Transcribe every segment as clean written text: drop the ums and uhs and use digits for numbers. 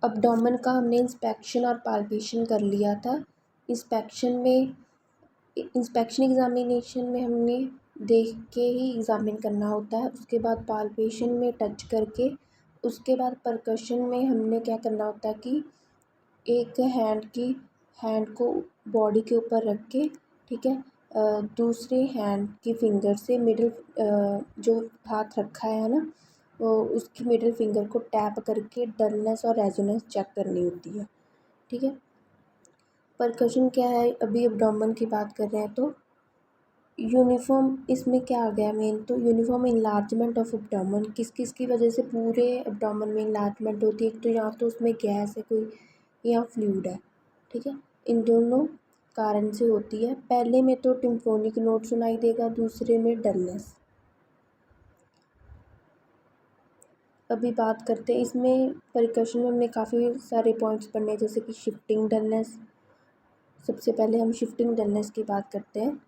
Abdomen का हमने inspection और पाल्पेशन कर लिया था। इंस्पेक्शन एग्ज़ामिनेशन में हमने देख के ही एग्ज़ामिन करना होता है। उसके बाद पाल्पेशन में टच करके, उसके बाद परकशन में हमने क्या करना होता है कि एक हैंड को बॉडी के ऊपर रख के, ठीक है, दूसरे हैंड की फिंगर से मिडिल जो हाथ रखा है ना, वो उसकी मिडिल फिंगर को टैप करके डलनेस और रेजोनेंस चेक करनी होती है, ठीक है। परकशन क्या है, अभी एब्डोमेन की बात कर रहे हैं तो यूनिफॉर्म इसमें क्या आ गया मेन, तो यूनिफॉर्म इनलार्जमेंट ऑफ एब्डोमेन किस किस की वजह से पूरे एब्डोमेन में इनलार्जमेंट होती है। एक तो यहाँ तो उसमें गैस है कोई या फ्लूइड है, ठीक है, इन दोनों कारण से होती है। पहले में तो टिम्फोनिक नोड सुनाई देगा, दूसरे में डलनेस। अभी बात करते हैं इसमें परकशन में हमने काफ़ी सारे पॉइंट्स पढ़ने हैं, जैसे कि शिफ्टिंग डलनेस। सबसे पहले हम शिफ्टिंग डलनेस की बात करते हैं।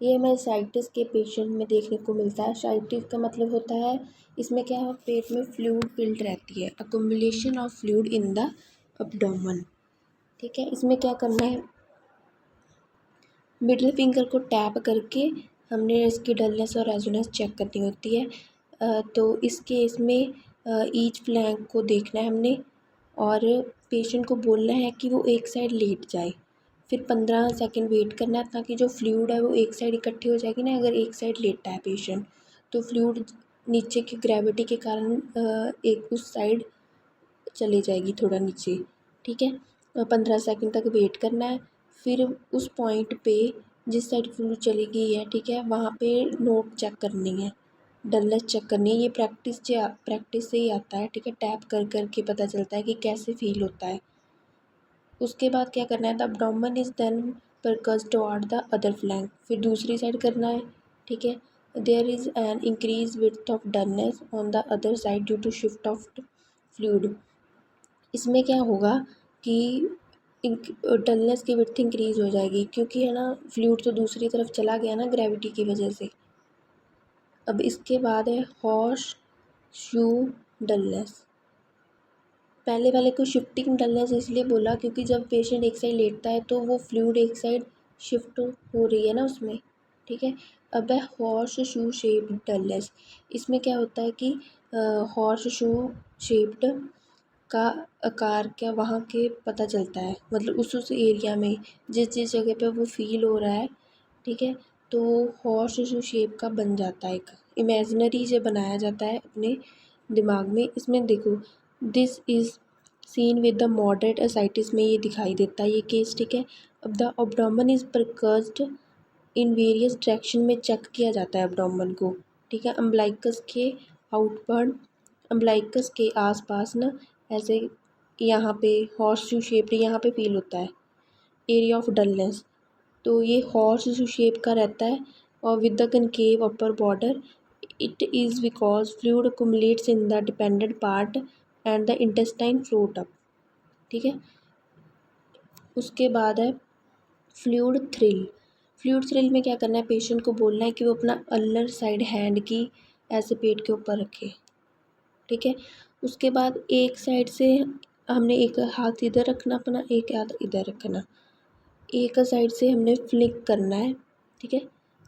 ये हमें साइटिस के पेशेंट में देखने को मिलता है। साइटिस का मतलब होता है, इसमें क्या है, पेट में फ्लूइड फिल्ड रहती है, accumulation of fluid in the abdomen, ठीक है। इसमें क्या करना है, मिडिल फिंगर को टैप करके हमने इसकी डलनेस और रेजोनेंस चेक करनी होती है। तो इस केस में ईच फ्लैंक को देखना है हमने, और पेशेंट को बोलना है कि वो एक साइड लेट जाए। फिर 15 सेकंड वेट करना है, ताकि जो फ्लूइड है वो एक साइड इकट्ठी हो जाएगी ना। अगर एक साइड लेटा है पेशेंट, तो फ्लूइड नीचे की ग्रेविटी के कारण एक उस साइड चली जाएगी थोड़ा नीचे, ठीक है। 15 सेकंड तक वेट करना है। फिर उस पॉइंट पे जिस साइड फ्लूइड चली गई है, ठीक है, वहाँ पे नोट चेक करनी है, डलनेस चेक करनी है। ये प्रैक्टिस से ही आता है, ठीक है। टैप कर कर के पता चलता है कि कैसे फील होता है। उसके बाद क्या करना है, the abdomen is then percussed toward the other flank. फिर दूसरी साइड करना है, ठीक है। There is an increase width of dullness on the other side due to shift of fluid. इसमें क्या होगा कि डलनेस की विड्थ इंक्रीज हो जाएगी, क्योंकि है ना, फ्लूइड तो दूसरी तरफ चला गया ना ग्रेविटी की वजह से। अब इसके बाद है हॉर्स शू डलनेस। पहले वाले को शिफ्टिंग डलनेस इसलिए बोला क्योंकि जब पेशेंट एक साइड लेटता है तो वो फ्लूइड एक साइड शिफ्ट हो रही है ना उसमें, ठीक है। अब है हॉर्स शू शेप्ड डलनेस। इसमें क्या होता है कि हॉर्स शू शेप्ड का आकार क्या वहाँ के पता चलता है, मतलब उस एरिया में जिस जिस जगह पे वो फील हो रहा है, ठीक है, तो हॉर्स शू शेप का बन जाता है, एक इमेजिनरी से बनाया जाता है अपने दिमाग में। इसमें देखो, this is seen with the moderate ascites में ये दिखाई देता है ये केस, ठीक है। अब the abdomen is percussed in various direction में चेक किया जाता है एब्डोमेन को, ठीक है। अम्बलाइकस के आउटवर्ड, अम्बलाइकस के आसपास ना, ऐसे यहाँ पे हॉर्स शू शेप यहाँ पे फील होता है एरिया ऑफ डलनेस, तो ये हॉर्स शू शेप का रहता है। और with the concave upper border, it is because fluid accumulates in the dependent part and the intestine float up, ठीक है। उसके बाद है फ्लूइड थ्रिल। फ्लूइड थ्रिल में क्या करना है, पेशेंट को बोलना है कि वो अपना अल्लर साइड हैंड की ऐसे पेट के ऊपर रखे, ठीक है। उसके बाद एक साइड से हमने एक हाथ इधर रखना अपना, एक हाथ इधर रखना, एक साइड से हमने फ्लिक करना है, ठीक है।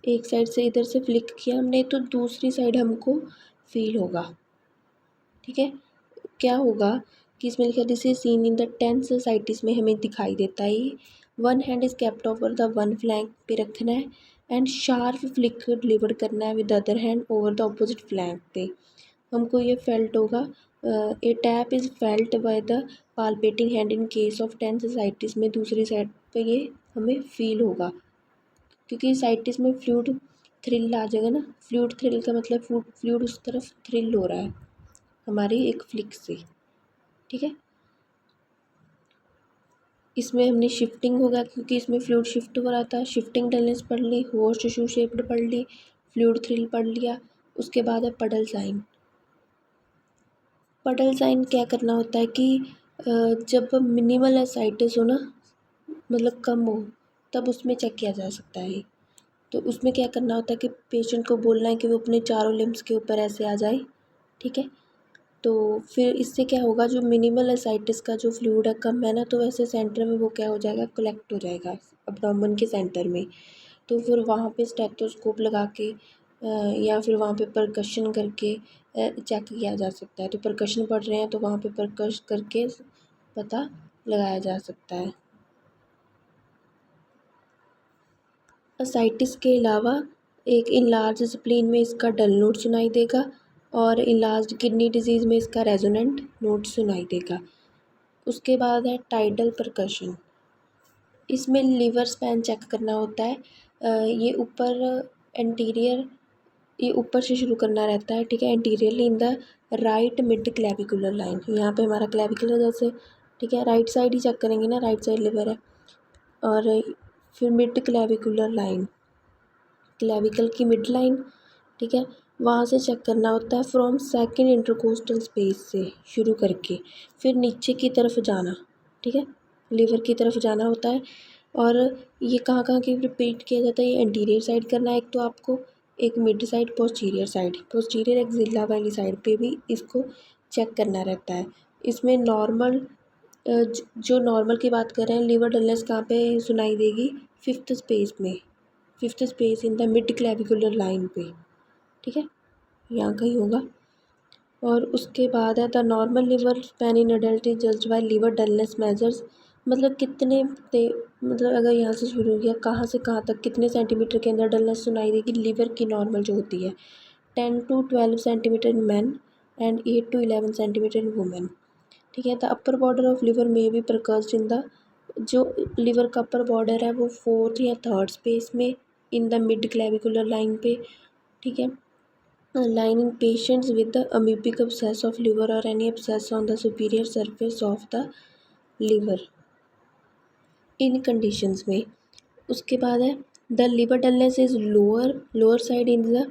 एक साइड से इधर से फ्लिक किया हमने तो दूसरी साइड हमको फील होगा, ठीक है। क्या होगा कि इसमें लिखा this is seen in the tense ascites में हमें दिखाई देता है ये। One hand is kept over the one flank पे रखना है एंड शार्प फ्लिक डिलीवर करना है with other hand over the opposite flank पे। हमको ये फेल्ट होगा, a tap is felt by the palpating hand in case of tense ascites में दूसरी साइड पे ये हमें फील होगा, क्योंकि साइटिस में फ्लूइड थ्रिल आ जाएगा ना। फ्लूइड थ्रिल का मतलब फ्लूइड उस तरफ थ्रिल हो रहा है हमारी एक फ्लिक से, ठीक है। इसमें हमने शिफ्टिंग होगा क्योंकि इसमें फ्लूइड शिफ्ट हो रहा था। शिफ्टिंग डलनेस पढ़ ली, हॉर्स शू शेप्ड पढ़ ली, फ्लूइड थ्रिल पढ़ लिया। उसके बाद है पडल साइन। पडल साइन क्या करना होता है कि जब मिनिमल एसाइटिस हो ना, मतलब कम हो, तब उसमें चेक किया जा सकता है। तो उसमें क्या करना होता है कि पेशेंट को बोलना है कि वो अपने चारों लिम्स के ऊपर ऐसे आ जाए, ठीक है। तो फिर इससे क्या होगा, जो मिनिमल एसाइटिस का जो फ्लूइड है कम है ना, तो वैसे सेंटर में वो क्या हो जाएगा, कलेक्ट हो जाएगा एब्डोमेन के सेंटर में। तो फिर वहाँ पे स्टेथोस्कोप लगा के या फिर वहाँ पे परकशन करके चेक किया जा सकता है। तो परकशन पढ़ रहे हैं तो वहाँ पे परकश करके पता लगाया जा सकता है। एसाइटिस के अलावा एक इनलार्ज स्प्लीन में इसका डल नोड सुनाई देगा और इनलार्ज किडनी डिजीज़ में इसका रेजोनेंट नोड सुनाई देगा। उसके बाद है टाइडल परकशन। इसमें लीवर स्पैन चेक करना होता है। ये ऊपर एंटीरियर, ये ऊपर से शुरू करना रहता है, ठीक है। Anteriorly in the right mid clavicular line, यहाँ पे हमारा क्लेविकुलर जैसे, ठीक है, राइट साइड ही चेक करेंगे ना, राइट साइड लिवर है। और फिर मिड क्लेविकुलर लाइन, क्लेविकल की मिड लाइन, ठीक है, वहाँ से चेक करना होता है फ्रॉम सेकंड इंटरकोस्टल स्पेस से शुरू करके फिर नीचे की तरफ जाना, ठीक है, लीवर की तरफ जाना होता है। और ये कहाँ कहाँ की रिपीट किया जाता है, ये एंटीरियर साइड करना है एक तो आपको, एक mid side, posterior side, posterior axilla वाली साइड पे भी इसको चेक करना रहता है। इसमें नॉर्मल, जो नॉर्मल की बात कर रहे हैं, लीवर डलनेस कहाँ पे सुनाई देगी, फिफ्थ स्पेस में, fifth space in the mid clavicular line पे, ठीक है, यहाँ कहीं होगा। और उसके बाद है the normal liver span in adult is judged by liver dullness measures. मतलब कितने मतलब अगर यहाँ से शुरू किया, कहाँ से कहाँ तक कितने सेंटीमीटर के अंदर डलनेस सुनाई देगी लीवर की नॉर्मल जो होती है, 10 to 12 centimetre in man and 8 to 11 centimetre in women, ठीक है। The upper border of liver में भी प्रकर्स्ड इन द, जो लिवर का अपर बॉर्डर है वो फोर्थ या थर्ड स्पेस में in the mid clavicular line पे, ठीक है। Line in patients with the amoebic abscess of liver or any abscess on the superior surface of the liver in conditions में। उसके बाद है the liver dullness is lower side in the,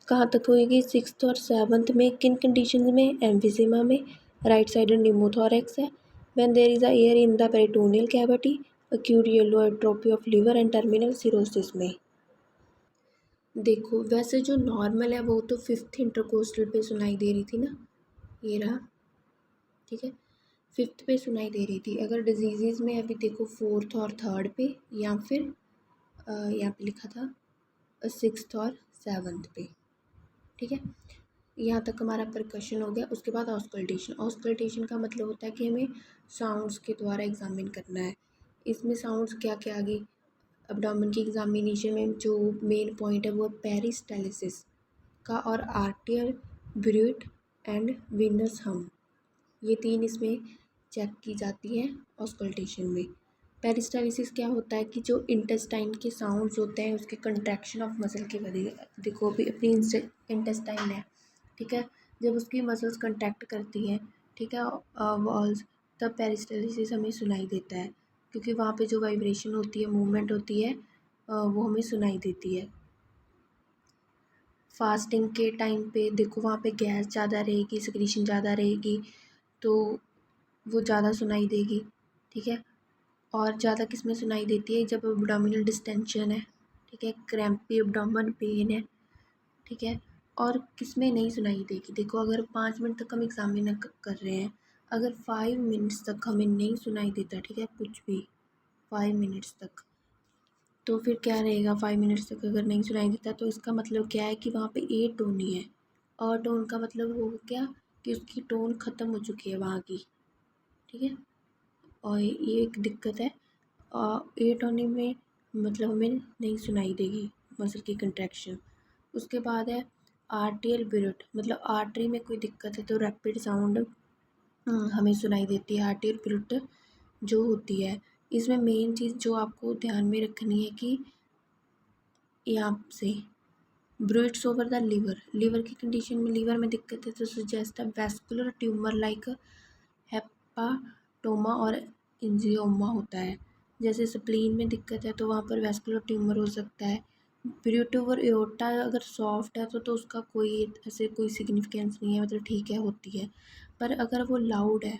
कहाँ तक होएगी, सिक्स्थ और सेवन्थ में, किन कंडीशंस में, एम्फिजीमा में, राइट साइडेड न्यूमोथोरैक्स है, when there is a air in the peritoneal cavity, acute yellow atrophy of liver and terminal cirrhosis में। देखो वैसे जो नॉर्मल है वो तो फिफ्थ इंटरकोस्टल पे सुनाई दे रही थी ना, ये रहा, ठीक है, फिफ्थ पे सुनाई दे रही थी। अगर डिजीज़ में अभी देखो फोर्थ और थर्ड पे, या फिर यहाँ पे लिखा था सिक्स्थ और सेवन्थ पे, ठीक है। यहाँ तक हमारा परकशन हो गया। उसके बाद ऑस्कल्टेशन। ऑस्कल्टेशन का मतलब होता है कि हमें साउंड्स के द्वारा एग्जामिन करना है। इसमें साउंड्स क्या क्या आ गई, एब्डोमेन की एग्जामिनेशन में जो मेन पॉइंट है वो पेरिस्टालिसिस का और आर्टियल ब्रूट एंड वीनस हम, ये तीन इसमें चेक की जाती है ऑस्कल्टेशन में। पेरिस्टालिसिस क्या होता है कि जो इंटेस्टाइन के साउंड्स होते हैं उसके कंट्रैक्शन ऑफ मसल की वजह, देखो अभी अपनी इंटेस्टाइन है, ठीक है, जब उसकी मसल्स कंट्रैक्ट करती हैं, ठीक है, वॉल्स, तब पेरिस्टालिसिस हमें सुनाई देता है, क्योंकि वहाँ पे जो वाइब्रेशन होती है, मूवमेंट होती है, वो हमें सुनाई देती है। फास्टिंग के टाइम पे देखो वहाँ पे गैस ज़्यादा रहेगी, सिक्रीशन ज़्यादा रहेगी, तो वो ज़्यादा सुनाई देगी, ठीक है। और ज़्यादा किस में सुनाई देती है, जब एब्डोमिनल डिस्टेंशन है, ठीक है, क्रैम्पी एब्डोमेन पेन है, ठीक है। और किस में नहीं सुनाई देगी, देखो अगर 5 मिनट तक हम एग्जामिन कर रहे हैं, अगर 5 मिनट्स तक हमें नहीं सुनाई देता, ठीक है, कुछ भी 5 मिनट्स तक, तो फिर क्या रहेगा, 5 मिनट्स तक अगर नहीं सुनाई देता तो इसका मतलब क्या है कि वहाँ पे ए टोन ही है। और टोन का मतलब हो गया कि उसकी टोन ख़त्म हो चुकी है वहाँ की, ठीक है। और ये एक दिक्कत है, ए टोनी में मतलब हमें नहीं सुनाई देगी मसल की कंट्रैक्शन। उसके बाद है आर्टियल ब्रूट, मतलब आर्टरी में कोई दिक्कत है तो रैपिड साउंड हमें सुनाई देती है आर्टियल ब्रूट जो होती है। इसमें मेन चीज़ जो आपको ध्यान में रखनी है कि यहाँ से ब्रूट्स ओवर द लिवर, लिवर की कंडीशन में, लिवर में दिक्कत है तो सजेस्ट वेस्कुलर ट्यूमर लाइक हेपाटोमा और एंजियोमा होता है। जैसे स्प्लीन में दिक्कत है तो वहाँ पर वेस्कुलर ट्यूमर हो सकता है। ब्रूट ओवर एओर्टा अगर सॉफ्ट है तो उसका कोई ऐसे कोई सिग्निफिकेंस नहीं है, मतलब ठीक है, होती है। पर अगर वो लाउड है,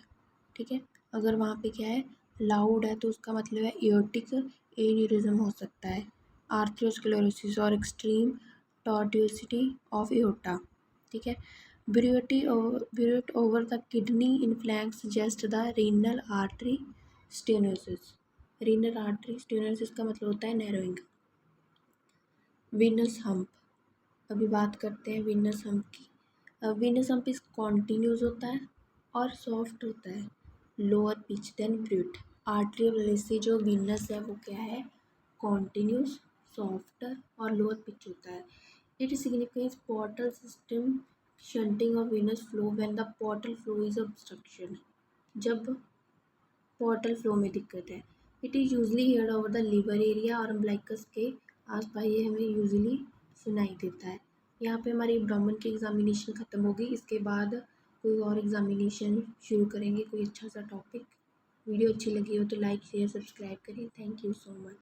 ठीक है, अगर वहाँ पे क्या है, लाउड है, तो उसका मतलब है एओर्टिक एन्यूरिज्म हो सकता है, आर्थ्रोस्क्लेरोसिस और एक्सट्रीम टॉर्ट्यूसिटी ऑफ एओर्टा। ठीक है। Bruit over the kidney in flank suggest the renal artery stenosis. Renal artery stenosis का मतलब होता है नैरोइंग। वीनस हम्प, अभी बात करते हैं वीनस हम्प की। वीनस हम्प इस कॉन्टिन्यूस होता है और सॉफ्ट होता है, lower pitch than bruit. Artery वाले से जो वीनस है वो क्या है, कॉन्टिन्यूस, सॉफ्ट और लोअर पिच होता है। It signifies portal system shunting of venous flow when the portal flow is obstruction. जब पोर्टल फ्लो में दिक्कत है। It is usually heard over the liver area और अम्बलाइकस के आसपास ये हमें यूजली सुनाई देता है। यहाँ पे हमारी ब्राह्मण की एग्जामिनेशन ख़त्म होगी। इसके बाद कोई और एग्जामिनेशन शुरू करेंगे, कोई अच्छा सा टॉपिक। वीडियो अच्छी लगी हो तो लाइक शेयर सब्सक्राइब करें। Thank you so much.